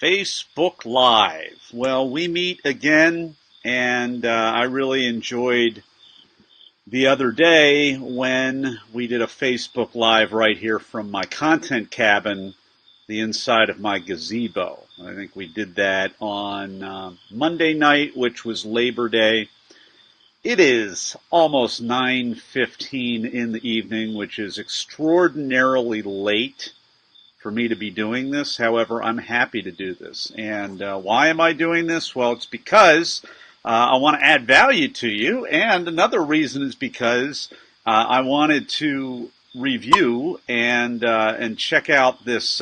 Facebook Live. Well, we meet again, and I really enjoyed the other day when we did a Facebook Live right here from my content cabin, the inside of my gazebo. I think we did that on Monday night, which was Labor Day. It is almost 9:15 in the evening, which is extraordinarily late for me to be doing this. However, I'm happy to do this. And why am I doing this? Well, it's because I want to add value to you. And another reason is because I wanted to review and check out this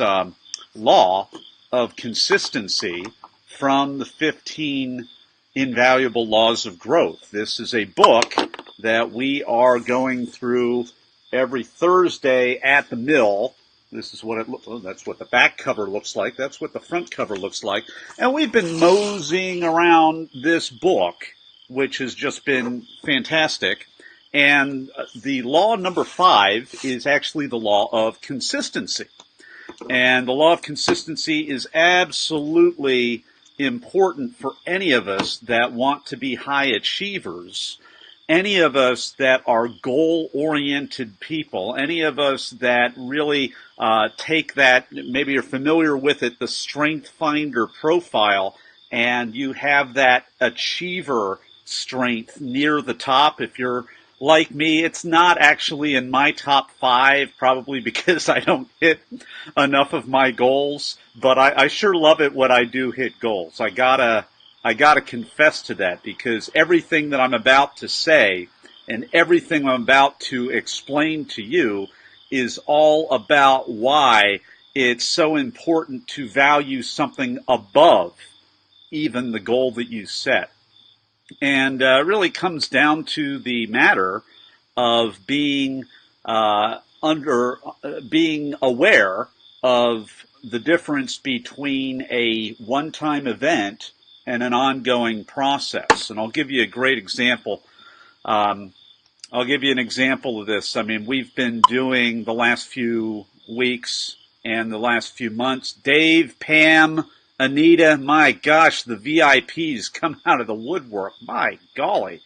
law of consistency from the 15 Invaluable Laws of Growth. This is a book that we are going through every Thursday at the mill. This is what it looks. That's what the back cover looks like. That's what the front cover looks like. And we've been moseying around this book, which has just been fantastic. And the law number 5 is actually the law of consistency. And the law of consistency is absolutely important for any of us that want to be high achievers, any of us that are goal-oriented people, any of us that really take that, maybe you're familiar with it, the Strength Finder profile, and you have that achiever strength near the top. If you're like me, it's not actually in my top 5, probably because I don't hit enough of my goals, but I sure love it when I do hit goals. I gotta confess to that, because everything that I'm about to say and everything I'm about to explain to you is all about why it's so important to value something above even the goal that you set. And really comes down to the matter of being being aware of the difference between a one-time event and an ongoing process. And I'll give you a great example. I'll give you an example of this. I mean, we've been doing the last few weeks and the last few months. Dave, Pam, Anita, my gosh, the VIPs come out of the woodwork. My golly.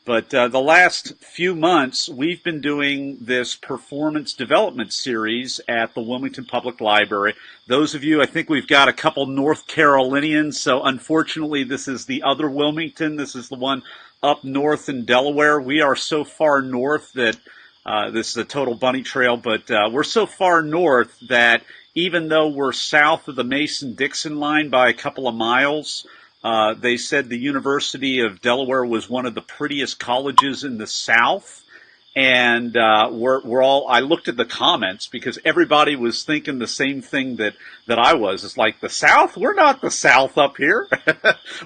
But the last few months, we've been doing this performance development series at the Wilmington Public Library. Those of you, I think we've got a couple North Carolinians, so unfortunately this is the other Wilmington. This is the one up north in Delaware. We are so far north that this is a total bunny trail, but we're so far north that even though we're south of the Mason-Dixon line by a couple of miles, they said the University of Delaware was one of the prettiest colleges in the South. And we're all, I looked at the comments because everybody was thinking the same thing that I was. It's like, the South? We're not the South up here.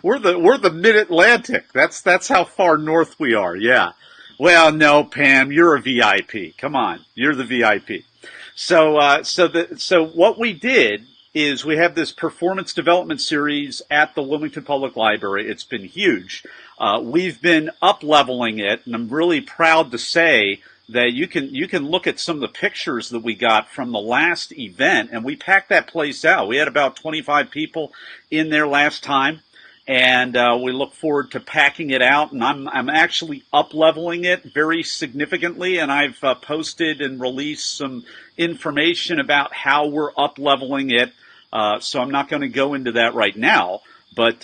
we're the Mid-Atlantic. That's how far north we are. Yeah. Well, no, Pam, you're a VIP. Come on. You're the VIP. So what we did is we have this performance development series at the Wilmington Public Library. It's been huge. We've been up-leveling it, and I'm really proud to say that you can look at some of the pictures that we got from the last event, and we packed that place out. We had about 25 people in there last time, and we look forward to packing it out, and I'm actually up-leveling it very significantly, and I've posted and released some information about how we're up-leveling it. So I'm not going to go into that right now, but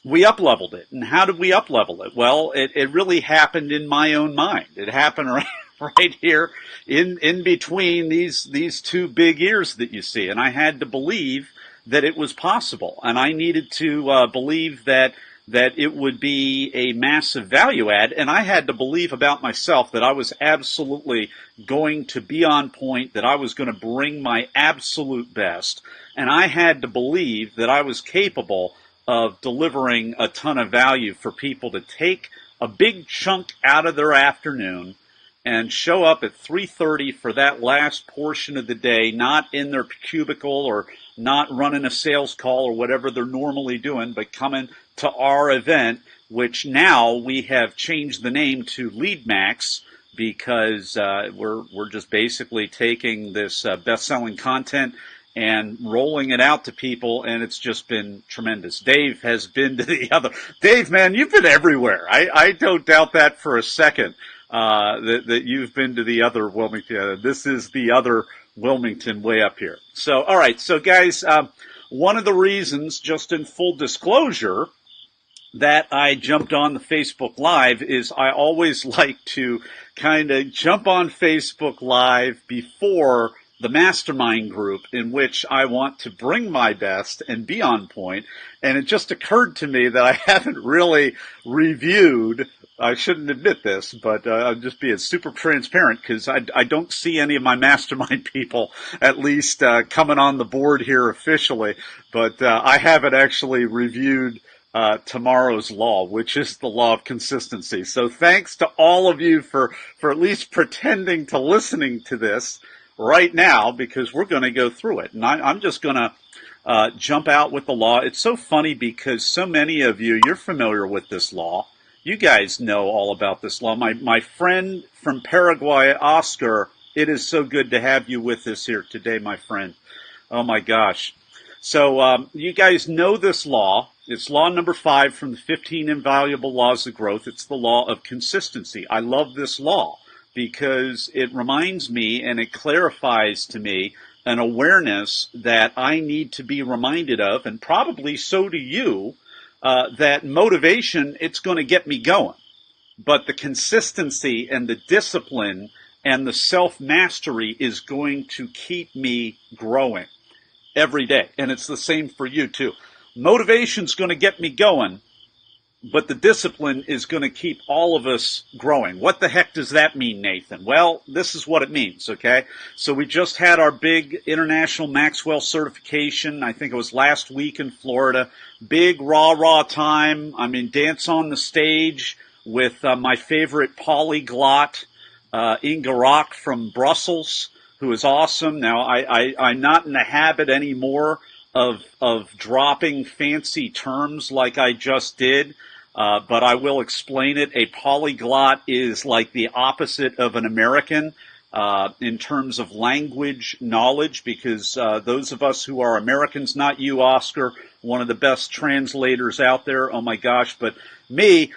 we up-leveled it. And how did we up-level it? Well, it really happened in my own mind. It happened right here in between these two big ears that you see. And I had to believe that it was possible. And I needed to believe that it would be a massive value add. And I had to believe about myself that I was absolutely going to be on point, that I was going to bring my absolute best. And I had to believe that I was capable of delivering a ton of value for people to take a big chunk out of their afternoon and show up at 3:30 for that last portion of the day, not in their cubicle or not running a sales call or whatever they're normally doing, but coming to our event, which now we have changed the name to Lead Max, because we're just basically taking this best-selling content and rolling it out to people, and it's just been tremendous. Dave has been to the other. Dave, man, you've been everywhere. I don't doubt that for a second, that you've been to the other Wilmington. This is the other Wilmington way up here. So, all right. So, guys, one of the reasons, just in full disclosure, that I jumped on the Facebook Live is I always like to kind of jump on Facebook Live before the mastermind group, in which I want to bring my best and be on point. And it just occurred to me that I haven't really reviewed, I shouldn't admit this, but I'm just being super transparent, because I don't see any of my mastermind people at least coming on the board here officially. But I haven't actually reviewed tomorrow's law, which is the law of consistency. So thanks to all of you for at least pretending to listening to this right now, because we're going to go through it. And I'm just going to jump out with the law. It's so funny because so many of you, you're familiar with this law. You guys know all about this law. My friend from Paraguay, Oscar, it is so good to have you with us here today, my friend. Oh my gosh. So you guys know this law. It's law number 5 from the 15 invaluable laws of growth. It's the law of consistency. I love this law because it reminds me and it clarifies to me an awareness that I need to be reminded of, and probably so do you, that motivation, it's going to get me going. But the consistency and the discipline and the self-mastery is going to keep me growing every day. And it's the same for you too. Motivation's going to get me going, but the discipline is going to keep all of us growing. What the heck does that mean, Nathan? Well, this is what it means, okay? So we just had our big international Maxwell certification. I think it was last week in Florida. Big rah-rah time. I mean, dance on the stage with my favorite polyglot, Inga Rock from Brussels, who is awesome. Now, I'm not in the habit anymore of dropping fancy terms like I just did. But I will explain it. A polyglot is like the opposite of an American in terms of language knowledge, because those of us who are Americans, not you, Oscar, one of the best translators out there, oh my gosh, but me,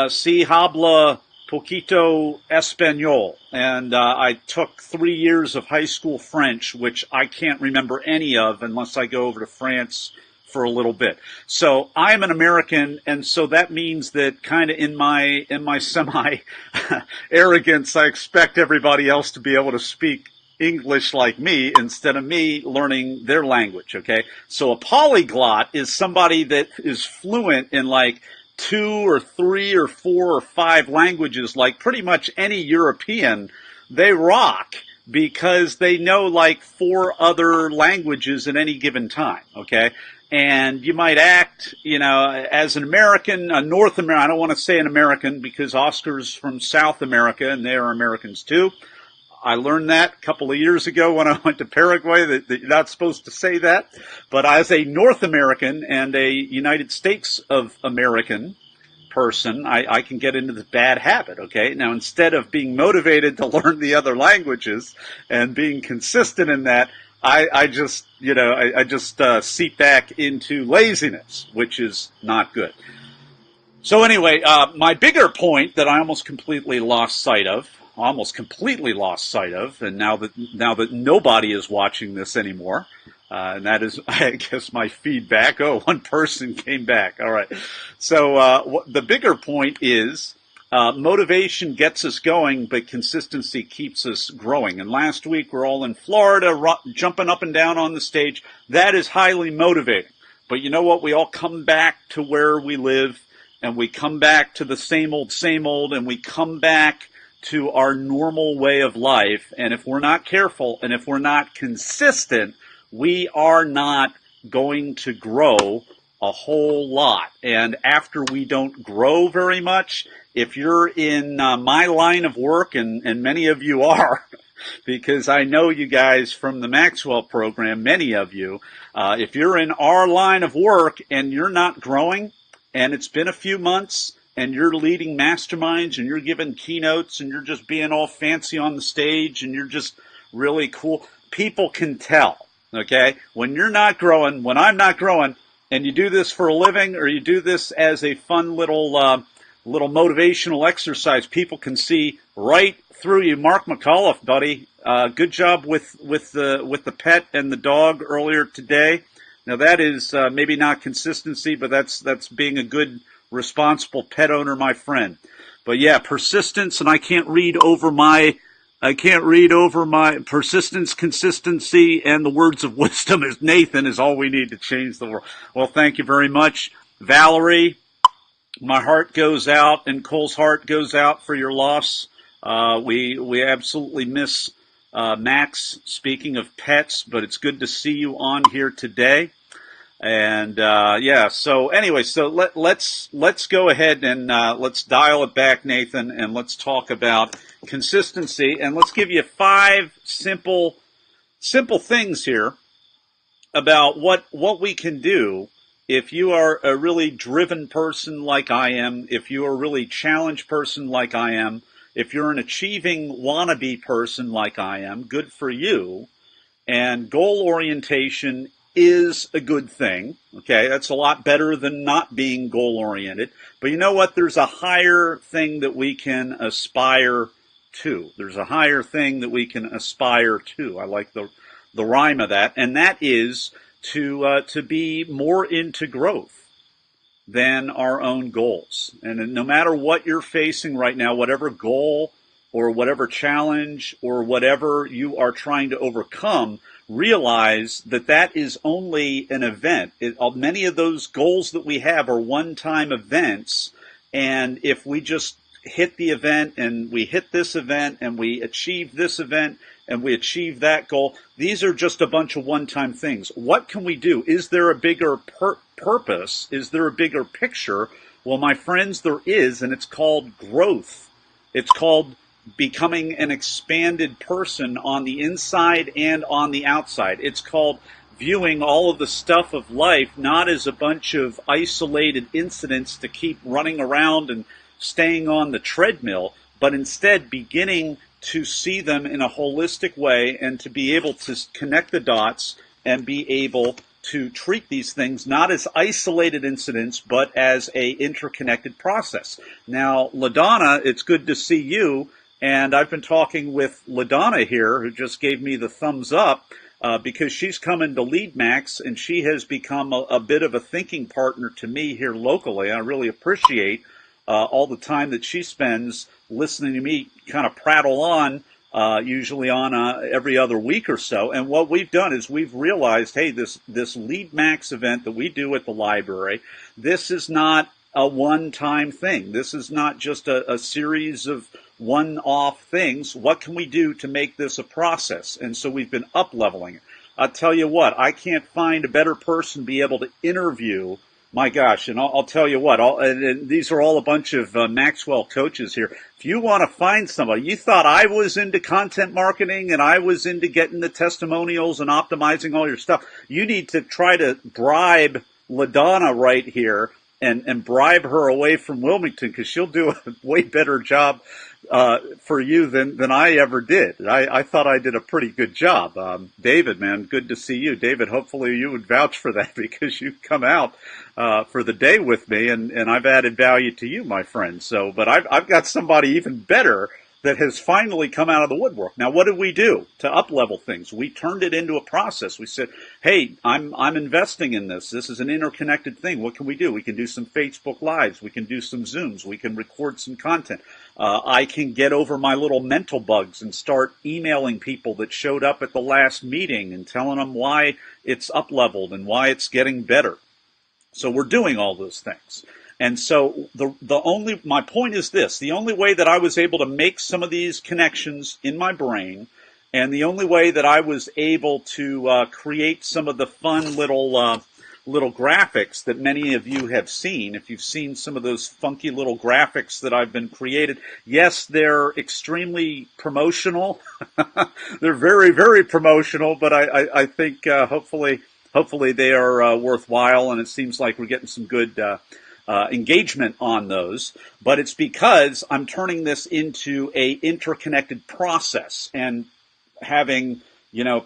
si habla poquito español, and I took 3 years of high school French, which I can't remember any of unless I go over to France for a little bit. So I'm an American, and so that means that kind of in my semi arrogance, I expect everybody else to be able to speak English like me instead of me learning their language, okay? So a polyglot is somebody that is fluent in like 2 or 3 or 4 or 5 languages, like pretty much any European. They rock because they know like 4 other languages at any given time, okay? And you might act, as an American, a North American. I don't want to say an American because Oscar's from South America and they are Americans too. I learned that a couple of years ago when I went to Paraguay that you're not supposed to say that. But as a North American and a United States of American person, I can get into this bad habit, okay? Now, instead of being motivated to learn the other languages and being consistent in that, I just seep back into laziness, which is not good. So anyway, my bigger point that I almost completely lost sight of, and now that nobody is watching this anymore, and that is, I guess, my feedback. Oh, one person came back. All right. So the bigger point is motivation gets us going, but consistency keeps us growing. And last week, we're all in Florida, jumping up and down on the stage. That is highly motivating. But you know what? We all come back to where we live, and we come back to the same old, and we come back to our normal way of life. And if we're not careful, and if we're not consistent, we are not going to grow a whole lot. And after we don't grow very much, if you're in my line of work, and many of you are, because I know you guys from the Maxwell program, many of you, if you're in our line of work and you're not growing, and it's been a few months, and you're leading masterminds, and you're giving keynotes, and you're just being all fancy on the stage, and you're just really cool, people can tell. Okay? When you're not growing, when I'm not growing, and you do this for a living or you do this as a fun little motivational exercise, people can see right through you. Mark McAuliffe, buddy, good job with the pet and the dog earlier today. Now that is maybe not consistency, but that's being a good, responsible pet owner, my friend. But yeah, persistence, and I can't read over my persistence, consistency, and the words of wisdom as Nathan is all we need to change the world. Well, thank you very much, Valerie. My heart goes out, and Cole's heart goes out for your loss. We absolutely miss Max. Speaking of pets, but it's good to see you on here today. And yeah, so anyway, so let's go ahead and let's dial it back, Nathan, and let's talk about consistency. And let's give you 5 simple things here about what we can do if you are a really driven person like I am, if you are a really challenged person like I am, if you're an achieving wannabe person like I am, good for you. And goal orientation is a good thing. Okay, that's a lot better than not being goal oriented. But you know what? There's a higher thing that we can aspire to. There's a higher thing that we can aspire to. I like the rhyme of that, and that is to be more into growth than our own goals. And no matter what you're facing right now, whatever goal or whatever challenge or whatever you are trying to overcome, realize that is only an event. Many of those goals that we have are one-time events, and if we just hit the event and we hit this event and we achieve this event and we achieve that goal, these are just a bunch of one-time things. What can we do? Is there a bigger purpose? Is there a bigger picture? Well, my friends, there is, and it's called growth. It's called becoming an expanded person on the inside and on the outside. It's called viewing all of the stuff of life not as a bunch of isolated incidents to keep running around and staying on the treadmill, but instead beginning to see them in a holistic way and to be able to connect the dots and be able to treat these things not as isolated incidents, but as a interconnected process. Now, LaDonna, it's good to see you. And I've been talking with LaDonna here, who just gave me the thumbs up, because she's coming to Lead Max, and she has become a bit of a thinking partner to me here locally. I really appreciate all the time that she spends listening to me kind of prattle on, usually on every other week or so. And what we've done is we've realized, hey, this Lead Max event that we do at the library, this is not a one-time thing. This is not just a series of one-off things. What can we do to make this a process? And so we've been up-leveling it. I'll tell you what, I can't find a better person to be able to interview. My gosh, and I'll tell you what, and these are all a bunch of Maxwell coaches here. If you want to find somebody, you thought I was into content marketing and I was into getting the testimonials and optimizing all your stuff, you need to try to bribe LaDonna right here and bribe her away from Wilmington, because she'll do a way better job for you than I ever did. I thought I did a pretty good job. David, man, good to see you. David, hopefully you would vouch for that, because you come out for the day with me, and I've added value to you, my friend. So, but I've got somebody even better that has finally come out of the woodwork. Now, what did we do to up-level things? We turned it into a process. We said, hey, I'm investing in this. This is an interconnected thing. What can we do? We can do some Facebook Lives. We can do some Zooms. We can record some content. I can get over my little mental bugs and start emailing people that showed up at the last meeting and telling them why it's up-leveled and why it's getting better. So we're doing all those things. And so my point is this: the only way that I was able to make some of these connections in my brain, and the only way that I was able to create some of the fun little graphics that many of you have seen, if you've seen some of those funky little graphics that I've been created, yes, they're extremely promotional. They're very, very promotional, but I think hopefully they are worthwhile, and it seems like we're getting some good engagement on those, but it's because I'm turning this into a interconnected process and having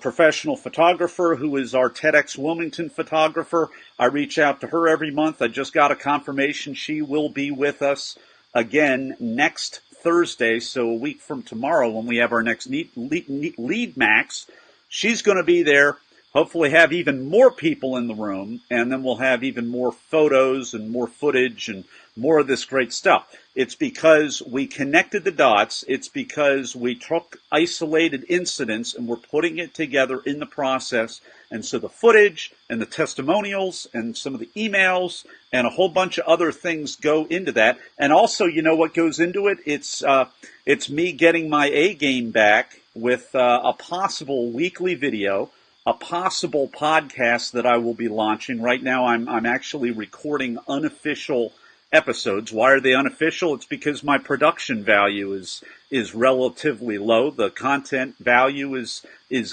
professional photographer who is our TEDx Wilmington photographer. I reach out to her every month. I just got a confirmation she will be with us again next Thursday, so a week from tomorrow when we have our next lead max. She's going to be there, hopefully have even more people in the room, and then we'll have even more photos and more footage and more of this great stuff. It's because we connected the dots. It's because we took isolated incidents and we're putting it together in the process. And so the footage and the testimonials and some of the emails and a whole bunch of other things go into that. And also, you know what goes into it? It's me getting my A game back with a possible weekly video, a possible podcast that I will be launching. Right now, I'm actually recording unofficial episodes. Why are they unofficial? It's because my production value is relatively low. The content value is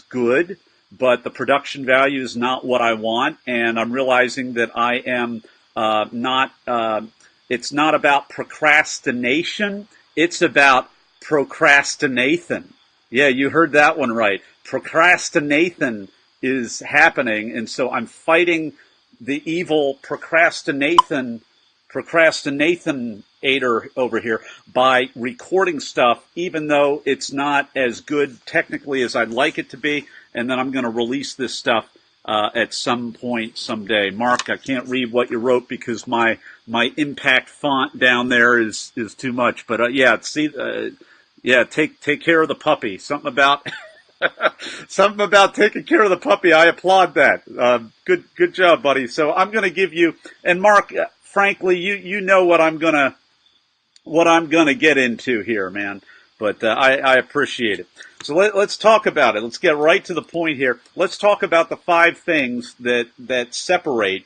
good, but the production value is not what I want. And I'm realizing that I am not. It's not about procrastination. It's about procrastinathan. Yeah, you heard that one right. Procrastinathan is happening, and so I'm fighting the evil procrastinator over here by recording stuff, even though it's not as good technically as I'd like it to be. And then I'm going to release this stuff at some point someday. Mark, I can't read what you wrote because my impact font down there is too much. But take care of the puppy. Something about something about taking care of the puppy. I applaud that. Good job, buddy. So I'm going to give you, and Mark, frankly, you know what I'm gonna get into here, man. But I appreciate it. So let's talk about it. Let's get right to the point here. Let's talk about the 5 things that separate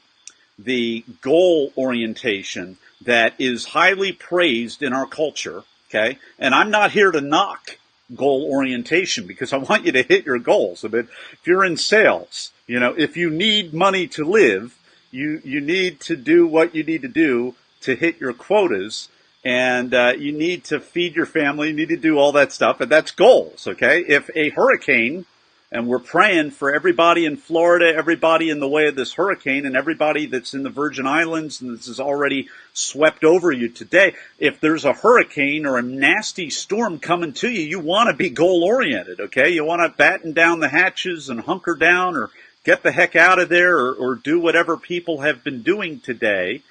the goal orientation that is highly praised in our culture. Okay, and I'm not here to knock goal orientation because I want you to hit your goals. I mean, if you're in sales, if you need money to live, you need to do what you need to do to hit your quotas, and you need to feed your family, you need to do all that stuff, and that's goals, okay? If a hurricane, and we're praying for everybody in Florida, everybody in the way of this hurricane, and everybody that's in the Virgin Islands, and this is already swept over you today, if there's a hurricane or a nasty storm coming to you, you want to be goal-oriented, okay? You want to batten down the hatches and hunker down or get the heck out of there or do whatever people have been doing today.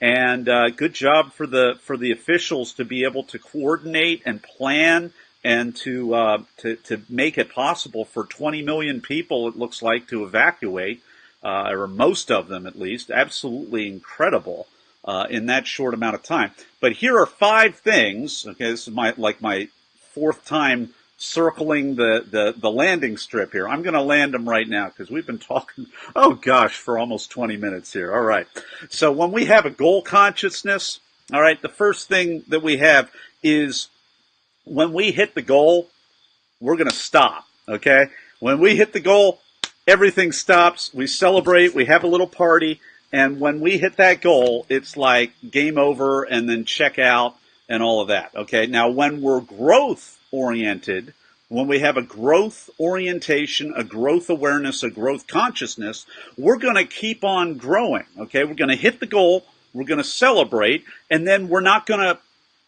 And good job for the officials to be able to coordinate and plan and to make it possible for 20 million people, it looks like, to evacuate, or most of them at least. Absolutely incredible in that short amount of time. But here are 5 things. Okay, this is my 4th time circling the landing strip here. I'm going to land them right now because we've been talking, for almost 20 minutes here. All right. So when we have a goal consciousness, all right, the first thing that we have is when we hit the goal, we're going to stop, okay? When we hit the goal, everything stops. We celebrate. We have a little party. And when we hit that goal, it's like game over and then check out and all of that, okay? Now, when we're growth-oriented, when we have a growth orientation, a growth awareness, a growth consciousness, we're going to keep on growing, okay? We're going to hit the goal. We're going to celebrate. And then we're not going to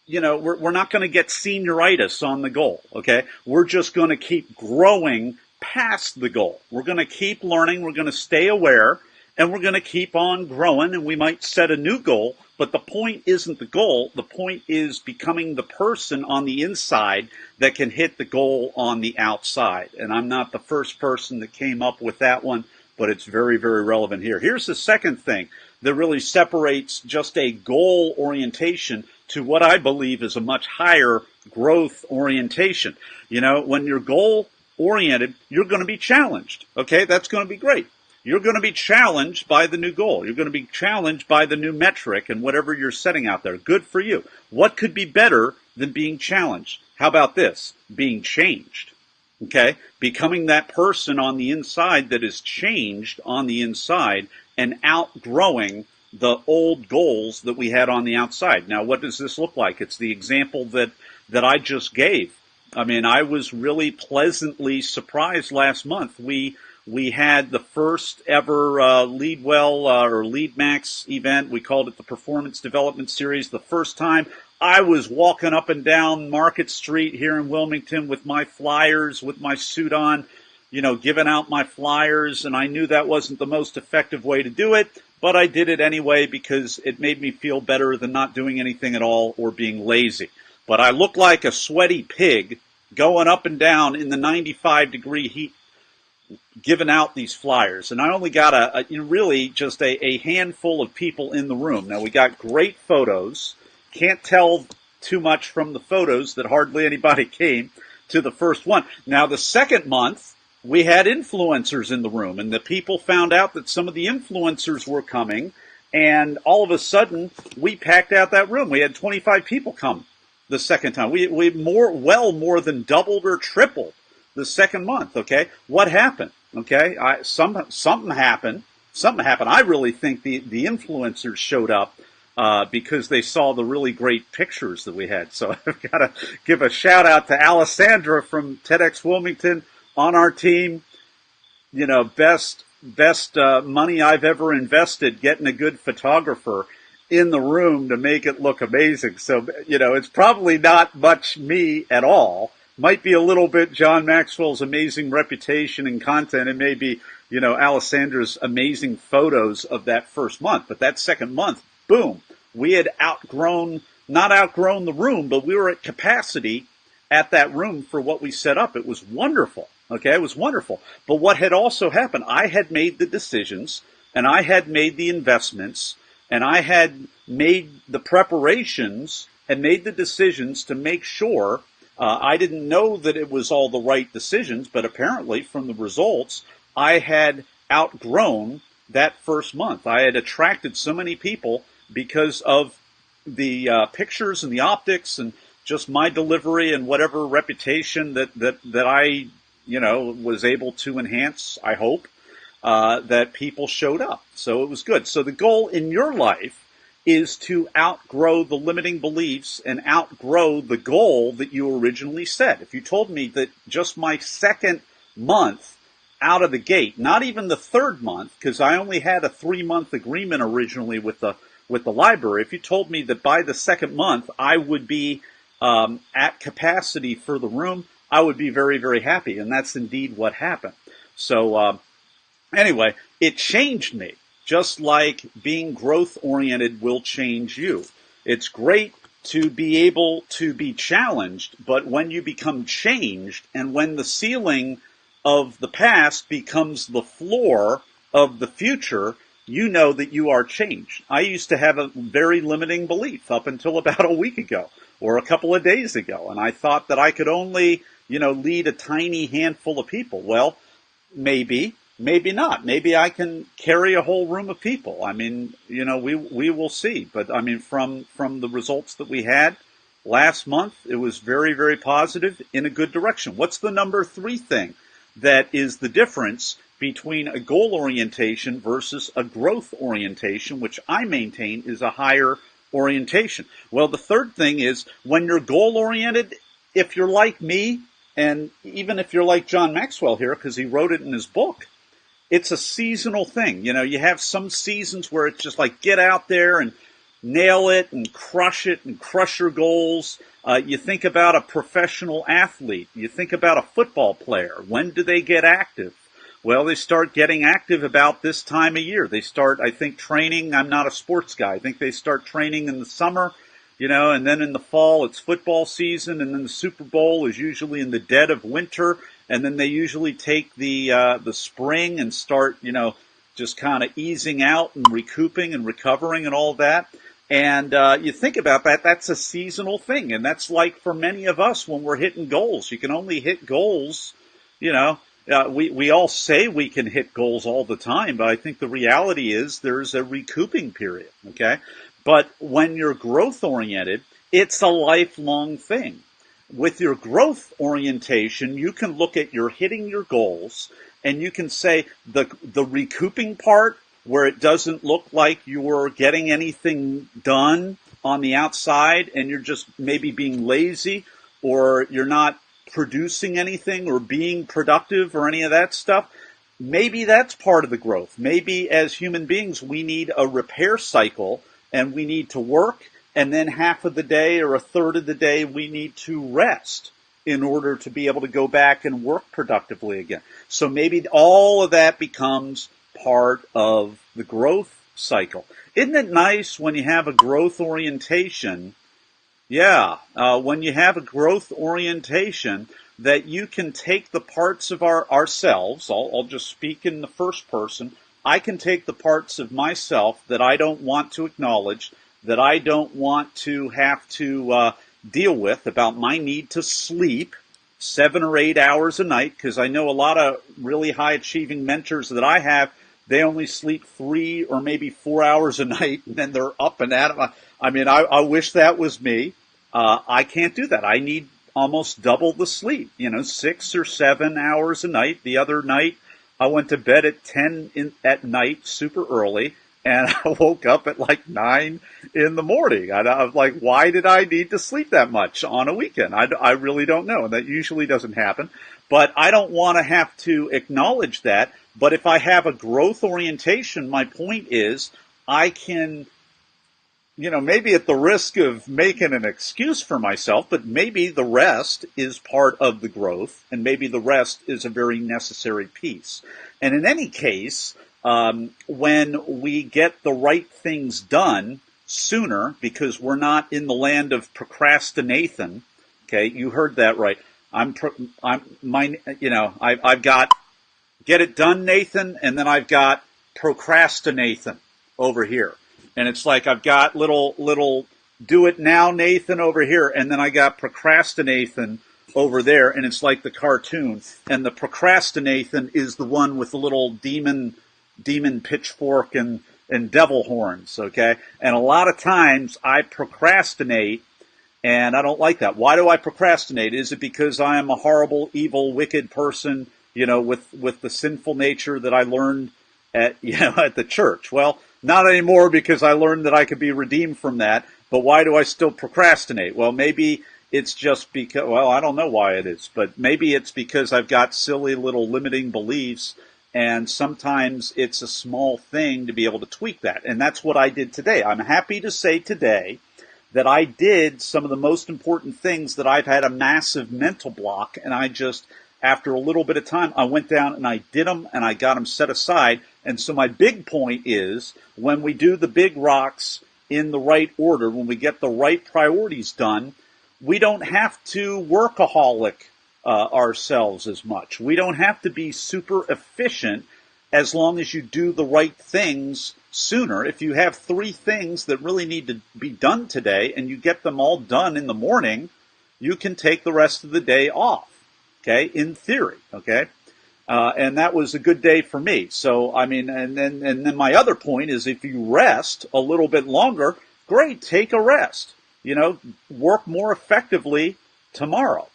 we're not going to get senioritis on the goal, okay? We're just going to keep growing past the goal. We're going to keep learning. We're going to stay aware, and we're going to keep on growing, and we might set a new goal, but the point isn't the goal. The point is becoming the person on the inside that can hit the goal on the outside. And I'm not the first person that came up with that one, but it's very, very relevant here. Here's the second thing that really separates just a goal orientation to what I believe is a much higher growth orientation. When you're goal oriented, you're going to be challenged. Okay, that's going to be great. You're going to be challenged by the new goal. You're going to be challenged by the new metric and whatever you're setting out there. Good for you. What could be better than being challenged? How about this? Being changed. Okay, becoming that person on the inside that is changed on the inside and outgrowing the old goals that we had on the outside. Now, what does this look like? It's the example that I just gave. I mean, I was really pleasantly surprised last month. We had the first ever or Lead Max event. We called it the Performance Development Series. The first time I was walking up and down Market Street here in Wilmington with my flyers, with my suit on, giving out my flyers, and I knew that wasn't the most effective way to do it, but I did it anyway because it made me feel better than not doing anything at all or being lazy. But I looked like a sweaty pig going up and down in the 95-degree heat, giving out these flyers. And I only got really just a handful of people in the room. Now, we got great photos. Can't tell too much from the photos that hardly anybody came to the first one. Now, the second month, we had influencers in the room, and the people found out that some of the influencers were coming, and all of a sudden, we packed out that room. We had 25 people come the second time. We more than doubled or tripled the second month. Okay, what happened? Okay, something happened. Something happened. I really think the influencers showed up because they saw the really great pictures that we had. So I've got to give a shout out to Alessandra from TEDx Wilmington on our team. Best money I've ever invested getting a good photographer in the room to make it look amazing. So, it's probably not much me at all. Might be a little bit John Maxwell's amazing reputation and content. It may be, Alessandra's amazing photos of that first month. But that second month, boom, we had not outgrown the room, but we were at capacity at that room for what we set up. It was wonderful. Okay, it was wonderful. But what had also happened, I had made the decisions, and I had made the investments, and I had made the preparations and made the decisions to make sure. I didn't know that it was all the right decisions, but apparently from the results, I had outgrown that first month. I had attracted so many people because of the pictures and the optics and just my delivery and whatever reputation that I was able to enhance, I hope, that people showed up. So it was good. So the goal in your life is to outgrow the limiting beliefs and outgrow the goal that you originally set. If you told me that just my second month out of the gate, not even the third month, because I only had a 3-month agreement originally with the library, if you told me that by the second month I would be at capacity for the room, I would be very, very happy. And that's indeed what happened. So anyway, it changed me. Just like being growth-oriented will change you. It's great to be able to be challenged, but when you become changed and when the ceiling of the past becomes the floor of the future, you know that you are changed. I used to have a very limiting belief up until about a week ago or a couple of days ago, and I thought that I could only, lead a tiny handful of people. Well, maybe not. Maybe I can carry a whole room of people. I mean, we will see. But I mean, from the results that we had last month, it was very, very positive in a good direction. What's the number 3 thing that is the difference between a goal orientation versus a growth orientation, which I maintain is a higher orientation? Well, the third thing is when you're goal oriented, if you're like me, and even if you're like John Maxwell here, because he wrote it in his book, it's a seasonal thing. You have some seasons where it's just like get out there and nail it and crush your goals. You think about a professional athlete. You think about a football player. When do they get active? Well, they start getting active about this time of year. They start, I think, training. I'm not a sports guy. I think they start training in the summer, and then in the fall it's football season, and then the Super Bowl is usually in the dead of winter. And then they usually take the spring and start, just kind of easing out and recouping and recovering and all that. And you think about that, that's a seasonal thing. And that's like for many of us when we're hitting goals. You can only hit goals, we all say we can hit goals all the time, but I think the reality is there's a recouping period, okay? But when you're growth-oriented, it's a lifelong thing. With your growth orientation, you can look at your hitting your goals, and you can say the recouping part where it doesn't look like you're getting anything done on the outside and you're just maybe being lazy or you're not producing anything or being productive or any of that stuff, maybe that's part of the growth. Maybe as human beings, we need a repair cycle and we need to work, and then half of the day or a third of the day we need to rest in order to be able to go back and work productively again. So maybe all of that becomes part of the growth cycle. Isn't it nice when you have a growth orientation? Yeah, when you have a growth orientation, that you can take the parts of ourselves, I'll just speak in the first person, I can take the parts of myself that I don't want to acknowledge, that I don't want to have to deal with, about my need to sleep 7 or 8 hours a night, because I know a lot of really high-achieving mentors that I have, they only sleep 3 or maybe 4 hours a night, and then they're up and at it. I mean, I wish that was me. I can't do that. I need almost double the sleep, 6 or 7 hours a night. The other night, I went to bed at 10 at night, super early, and I woke up at like 9 in the morning. I was like, why did I need to sleep that much on a weekend? I really don't know, and that usually doesn't happen. But I don't want to have to acknowledge that. But if I have a growth orientation, my point is I can, maybe at the risk of making an excuse for myself, but maybe the rest is part of the growth, and maybe the rest is a very necessary piece. And in any case, when we get the right things done sooner, because we're not in the land of procrastination, okay, you heard that right. I've got get it done, Nathan, and then I've got procrastination over here. And it's like I've got little do it now, Nathan, over here, and then I got procrastination over there, and it's like the cartoon. And the procrastination is the one with the little demon pitchfork and devil horns, okay? And a lot of times I procrastinate, and I don't like that. Why do I procrastinate? Is it because I am a horrible, evil, wicked person, with the sinful nature that I learned at the church? Well, not anymore, because I learned that I could be redeemed from that. But why do I still procrastinate? Well, maybe it's just because, I don't know why it is, but maybe it's because I've got silly little limiting beliefs, and sometimes it's a small thing to be able to tweak that. And that's what I did today. I'm happy to say today that I did some of the most important things that I've had a massive mental block, and I just, after a little bit of time, I went down and I did them, and I got them set aside. And so my big point is, when we do the big rocks in the right order, when we get the right priorities done, we don't have to workaholic ourselves as much. We don't have to be super efficient as long as you do the right things sooner. If you have 3 things that really need to be done today and you get them all done in the morning, you can take the rest of the day off, okay, in theory, okay? And that was a good day for me. So, I mean, and then my other point is, if you rest a little bit longer, great, take a rest. Work more effectively tomorrow.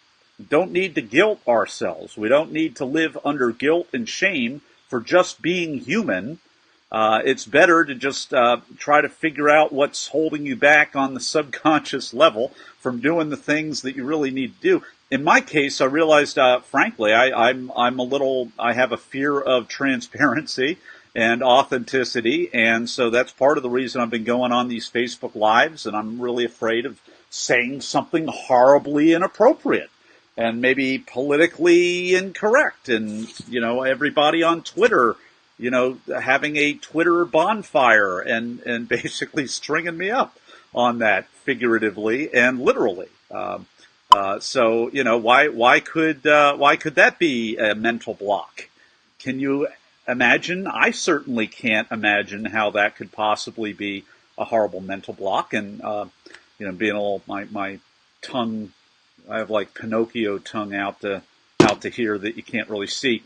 Don't need to guilt ourselves. We don't need to live under guilt and shame for just being human. It's better to just try to figure out what's holding you back on the subconscious level from doing the things that you really need to do. In my case, I realized, frankly, I have a fear of transparency and authenticity, and so that's part of the reason I've been going on these Facebook Lives, and I'm really afraid of saying something horribly inappropriate and maybe politically incorrect, and, everybody on Twitter, having a Twitter bonfire and basically stringing me up on that, figuratively and literally. So why could that be a mental block? Can you imagine? I certainly can't imagine how that could possibly be a horrible mental block. And being a little, my tongue, I have like Pinocchio tongue out to here that you can't really see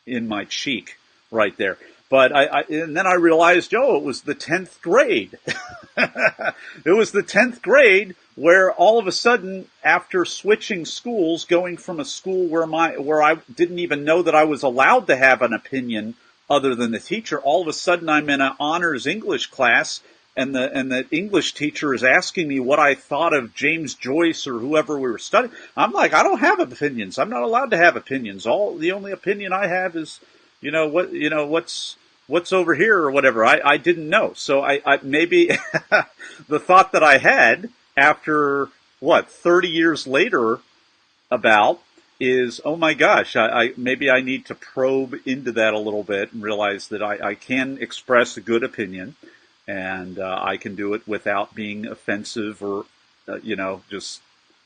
in my cheek right there. But and then I realized, it was the 10th grade. It was the 10th grade where all of a sudden, after switching schools, going from a school where I didn't even know that I was allowed to have an opinion other than the teacher, all of a sudden I'm in an honors English class and the English teacher is asking me what I thought of James Joyce or whoever we were studying. I'm like, I don't have opinions. I'm not allowed to have opinions. The only opinion I have is, what's over here or whatever. I didn't know. So I maybe the thought that I had after 30 years later about is, oh my gosh, maybe I need to probe into that a little bit and realize that I can express a good opinion, and I can do it without being offensive or, just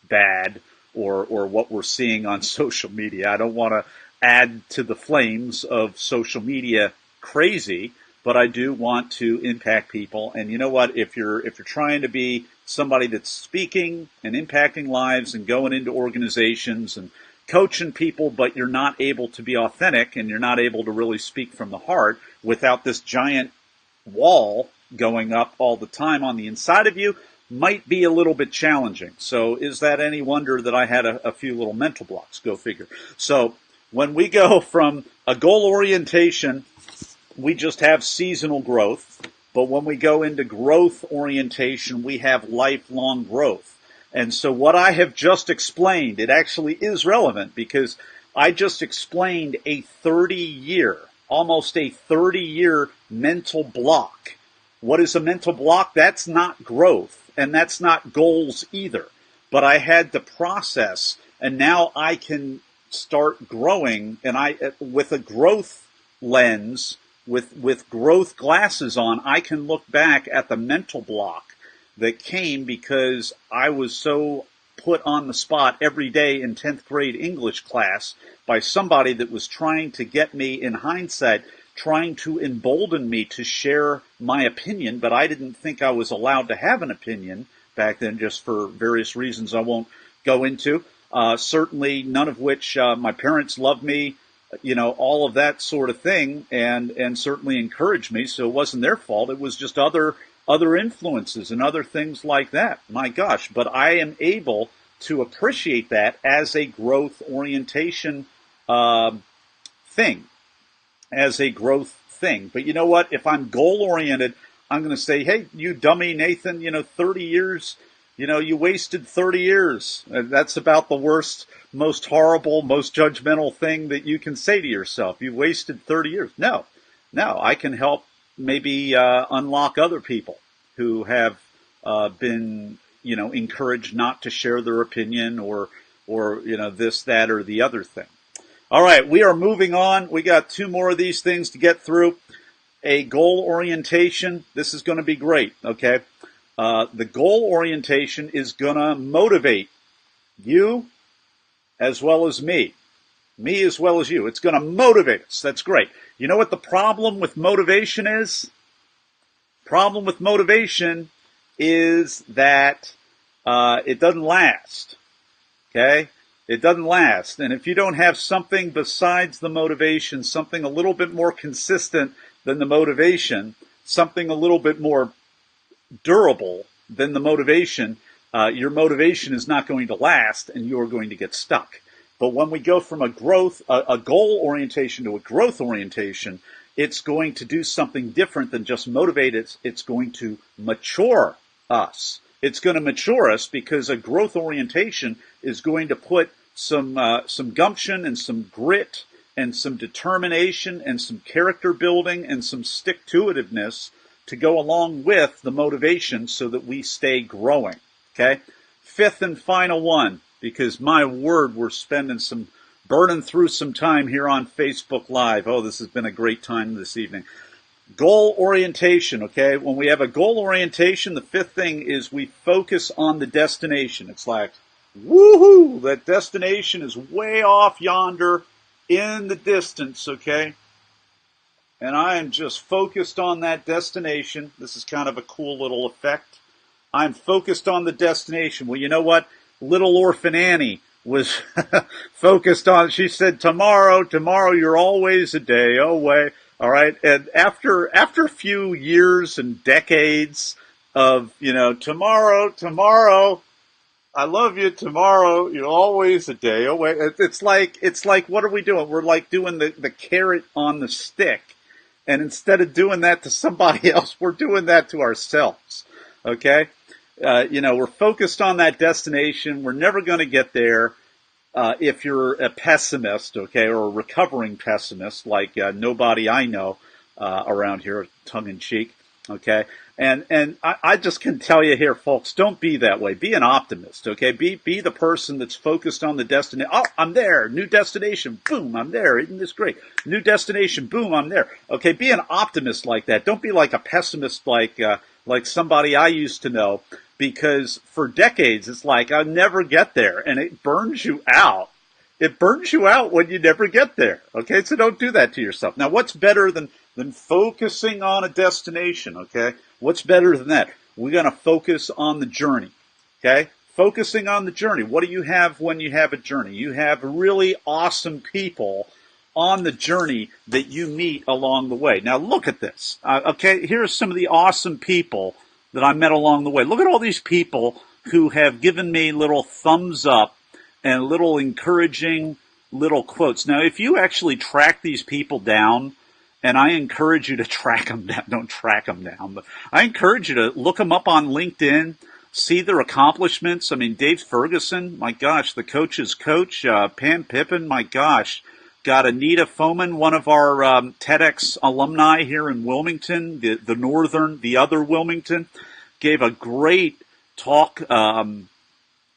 bad or what we're seeing on social media. I don't want to add to the flames of social media crazy, but I do want to impact people. And you know what? If you're trying to be somebody that's speaking and impacting lives and going into organizations and coaching people, but you're not able to be authentic and you're not able to really speak from the heart without this giant wall going up all the time on the inside of you, might be a little bit challenging. So is that any wonder that I had a few little mental blocks? Go figure. So when we go from a goal orientation, we just have seasonal growth. But when we go into growth orientation, we have lifelong growth. And so what I have just explained, it actually is relevant because I just explained almost a 30-year mental block. What is a mental block? That's not growth, and that's not goals either. But I had to process, and now I can start growing, and with a growth lens, with growth glasses on, I can look back at the mental block that came because I was so put on the spot every day in 10th grade English class by somebody that was trying to get me, in hindsight, trying to embolden me to share my opinion, but I didn't think I was allowed to have an opinion back then, just for various reasons I won't go into. Certainly none of which my parents loved me, all of that sort of thing, and certainly encouraged me, so it wasn't their fault. It was just other influences and other things like that. My gosh, but I am able to appreciate that as a growth orientation thing, But you know what? If I'm goal oriented, I'm going to say, hey, you dummy, Nathan, 30 years, you wasted 30 years. That's about the worst, most horrible, most judgmental thing that you can say to yourself. You wasted 30 years. No, I can help maybe unlock other people who have been, encouraged not to share their opinion or this, that, or the other thing. All right, we are moving on. We got 2 more of these things to get through. A goal orientation. This is going to be great, okay? The goal orientation is going to motivate you as well as me as well as you. It's going to motivate us. That's great. You know what the problem with motivation is? Problem with motivation is that it doesn't last, okay? It doesn't last. And if you don't have something besides the motivation, something a little bit more consistent than the motivation, something a little bit more durable than the motivation, your motivation is not going to last and you're going to get stuck. But when we go from a goal orientation to a growth orientation, it's going to do something different than just motivate us. It's going to mature us. It's going to mature us because a growth orientation is going to put some gumption and some grit and some determination and some character building and some stick-to-itiveness to go along with the motivation so that we stay growing. Okay? 5th and final one, because my word, we're burning through some time here on Facebook Live. Oh, this has been a great time this evening. Goal orientation, okay? When we have a goal orientation, the 5th thing is we focus on the destination. It's like, woohoo, that destination is way off yonder in the distance, okay? And I am just focused on that destination. This is kind of a cool little effect. I'm focused on the destination. Well, you know what? Little Orphan Annie was focused on, she said, tomorrow, you're always a day away. All right. And after a few years and decades of, tomorrow, I love you, tomorrow, you're always a day away. It's like, what are we doing? We're like doing the carrot on the stick. And instead of doing that to somebody else, we're doing that to ourselves. Okay? We're focused on that destination. We're never going to get there. If you're a pessimist, okay, or a recovering pessimist, like nobody I know around here, tongue in cheek, okay, and I just can tell you here, folks, don't be that way. Be an optimist, okay. Be the person that's focused on the destination. Oh, I'm there. New destination. Boom, I'm there. Isn't this great? New destination. Boom, I'm there. Okay, be an optimist like that. Don't be like a pessimist like somebody I used to know. Because for decades, it's like, I'll never get there. And it burns you out. It burns you out when you never get there. Okay, so don't do that to yourself. Now, what's better than focusing on a destination, okay? What's better than that? We're going to focus on the journey, okay? Focusing on the journey. What do you have when you have a journey? You have really awesome people on the journey that you meet along the way. Now, look at this. Okay, here's some of the awesome people that I met along the way. Look at all these people who have given me little thumbs up and little encouraging little quotes. Now, if you actually track these people down, and I encourage you to track them down, don't track them down, but I encourage you to look them up on LinkedIn, see their accomplishments. I mean, Dave Ferguson, my gosh, the coach's coach, Pam Pippin, my gosh, got Anita Foman, one of our TEDx alumni here in Wilmington, the other Wilmington, gave a great talk,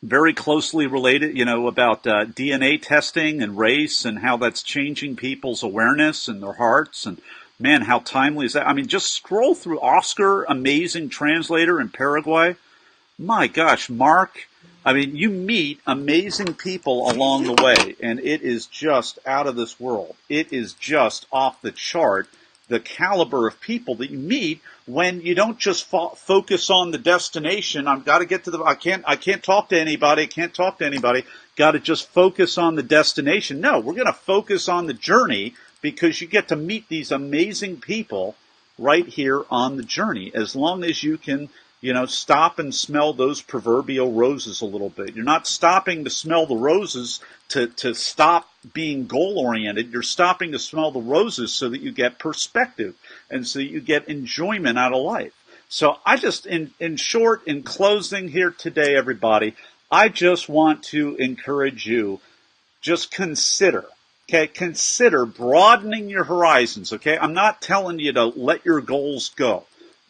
very closely related, about DNA testing and race and how that's changing people's awareness and their hearts. And man, how timely is that? I mean, just scroll through Oscar, amazing translator in Paraguay. My gosh, Mark. I mean, you meet amazing people along the way, and it is just out of this world. It is just off the chart, the caliber of people that you meet when you don't just focus on the destination. I've got to get to I can't talk to anybody. Got to just focus on the destination. No, we're going to focus on the journey because you get to meet these amazing people right here on the journey. As long as you can, stop and smell those proverbial roses a little bit. You're not stopping to smell the roses to stop being goal-oriented. You're stopping to smell the roses so that you get perspective and so that you get enjoyment out of life. So I just, in short, in closing here today, everybody, I just want to encourage you, just consider broadening your horizons, okay? I'm not telling you to let your goals go.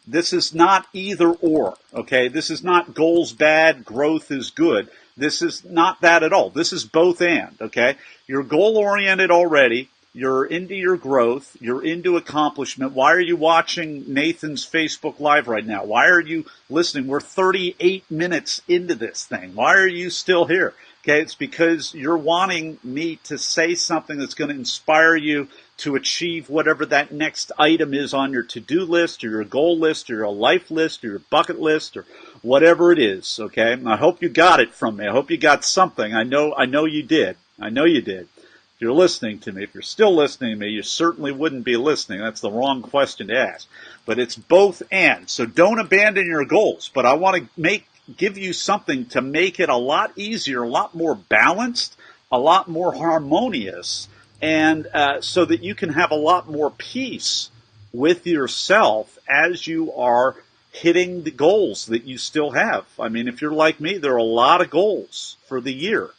This is not either or, okay? This is not goals bad, growth is good. This is not that at all. This is both and, okay? You're goal-oriented already. You're into your growth. You're into accomplishment. Why are you watching Nathan's Facebook Live right now? Why are you listening? We're 38 minutes into this thing. Why are you still here? Okay, it's because you're wanting me to say something that's going to inspire you to achieve whatever that next item is on your to-do list or your goal list or your life list or your bucket list or whatever it is, okay? I hope you got it from me. I hope you got something. I know you did. I know you did. If you're listening to me, if you're still listening to me, you certainly wouldn't be listening. That's the wrong question to ask. But it's both and. So don't abandon your goals. But I want to give you something to make it a lot easier, a lot more balanced, a lot more harmonious, and so that you can have a lot more peace with yourself as you are hitting the goals that you still have. I mean, if you're like me, there are a lot of goals for the year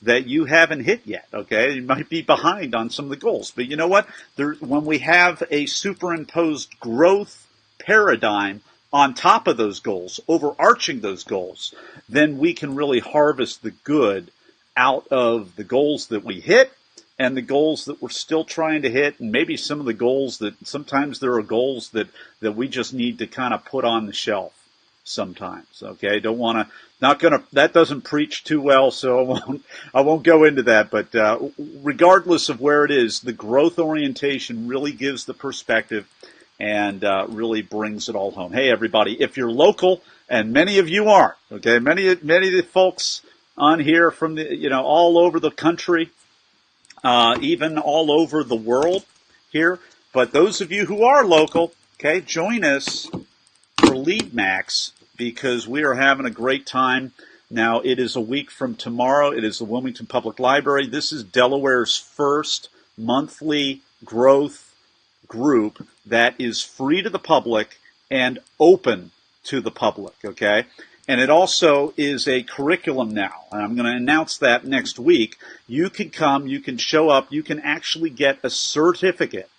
that you haven't hit yet, okay? You might be behind on some of the goals. But you know what? When we have a superimposed growth paradigm on top of those goals, overarching those goals, then we can really harvest the good out of the goals that we hit and the goals that we're still trying to hit, and maybe some of the goals that sometimes there are goals that we just need to kind of put on the shelf sometimes, okay? That doesn't preach too well, so I won't go into that, but regardless of where it is, the growth orientation really gives the perspective and really brings it all home. Hey, everybody, if you're local, and many of you aren't, okay, many of the folks on here from all over the country, even all over the world here, but those of you who are local, okay, join us for Lead Max because we are having a great time. Now, it is a week from tomorrow. It is the Wilmington Public Library. This is Delaware's first monthly growth group that is free to the public and open to the public, okay? And it also is a curriculum now, and I'm going to announce that next week. You can come, you can show up, you can actually get a certificate,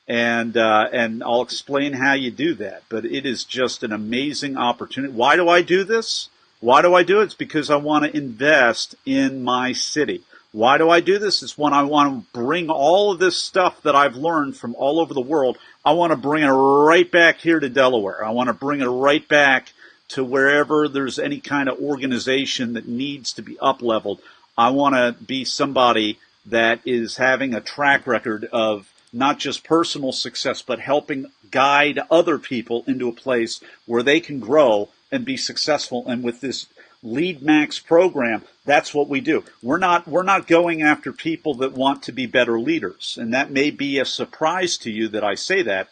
and I'll explain how you do that. But it is just an amazing opportunity. Why do I do this? Why do I do it? It's because I want to invest in my city. Why do I do this? It's when I want to bring all of this stuff that I've learned from all over the world. I want to bring it right back here to Delaware. I want to bring it right back to wherever there's any kind of organization that needs to be up-leveled. I want to be somebody that is having a track record of not just personal success, but helping guide other people into a place where they can grow and be successful. And with this Lead Max program, that's what we do. We're not going after people that want to be better leaders. And that may be a surprise to you that I say that.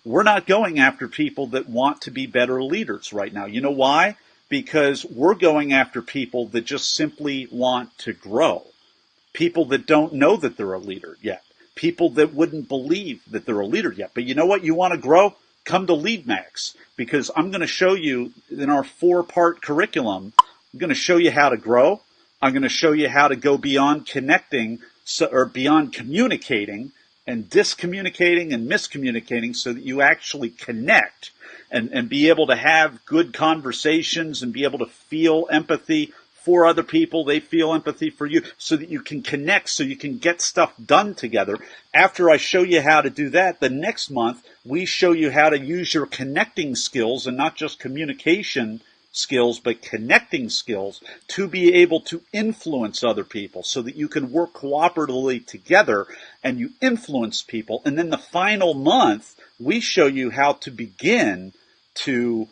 We're not going after people that want to be better leaders right now. You know why? Because we're going after people that just simply want to grow. People that don't know that they're a leader yet. People that wouldn't believe that they're a leader yet. But you know what? You want to grow? Come to LeadMax, because I'm going to show you in our 4-part curriculum, I'm going to show you how to grow. I'm going to show you how to go beyond connecting or beyond communicating and discommunicating and miscommunicating so that you actually connect and be able to have good conversations and be able to feel empathy for other people. They feel empathy for you so that you can connect, so you can get stuff done together. After I show you how to do that, the next month we show you how to use your connecting skills, and not just communication skills, but connecting skills, to be able to influence other people so that you can work cooperatively together and you influence people. And then the final month, we show you how to begin to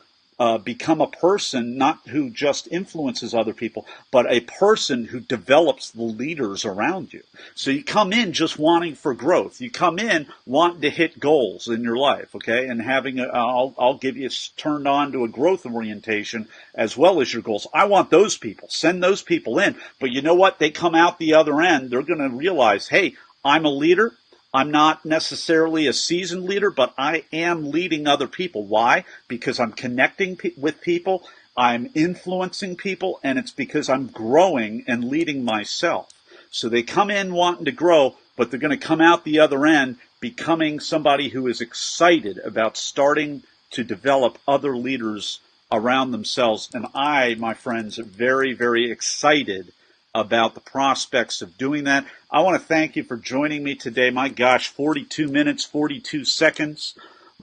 become a person not who just influences other people, but a person who develops the leaders around you. So you come in just wanting for growth. You come in wanting to hit goals in your life, okay? And having I'll give you turned on to a growth orientation as well as your goals. I want those people. Send those people in. But you know what? They come out the other end. They're going to realize, hey, I'm a leader. I'm not necessarily a seasoned leader, but I am leading other people. Why? Because I'm connecting with people, I'm influencing people, and it's because I'm growing and leading myself. So they come in wanting to grow, but they're going to come out the other end becoming somebody who is excited about starting to develop other leaders around themselves. And I, my friends, are very, very excited about the prospects of doing that. I want to thank you for joining me today. My gosh, 42 minutes, 42 seconds.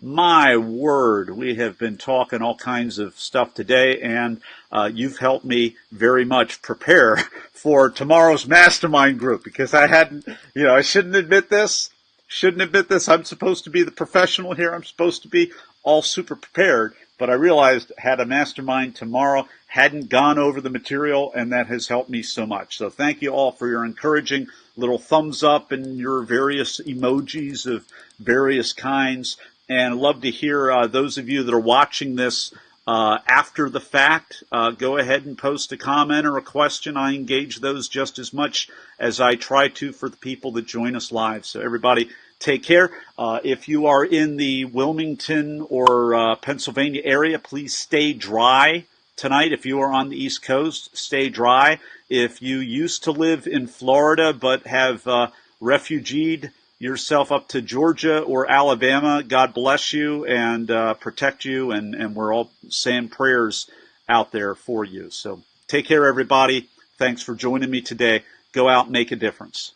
My word, we have been talking all kinds of stuff today, and you've helped me very much prepare for tomorrow's mastermind group, because I hadn't, I shouldn't admit this. I'm supposed to be the professional here. I'm supposed to be all super prepared, but I realized I had a mastermind tomorrow, hadn't gone over the material, and that has helped me so much. So thank you all for your encouraging little thumbs up and your various emojis of various kinds. And I'd love to hear those of you that are watching this after the fact. Go ahead and post a comment or a question. I engage those just as much as I try to for the people that join us live. So everybody, take care. If you are in the Wilmington or Pennsylvania area, please stay dry tonight. If you are on the East Coast, stay dry. If you used to live in Florida but have refugeed yourself up to Georgia or Alabama, God bless you and protect you, and we're all saying prayers out there for you. So take care, everybody. Thanks for joining me today. Go out and make a difference.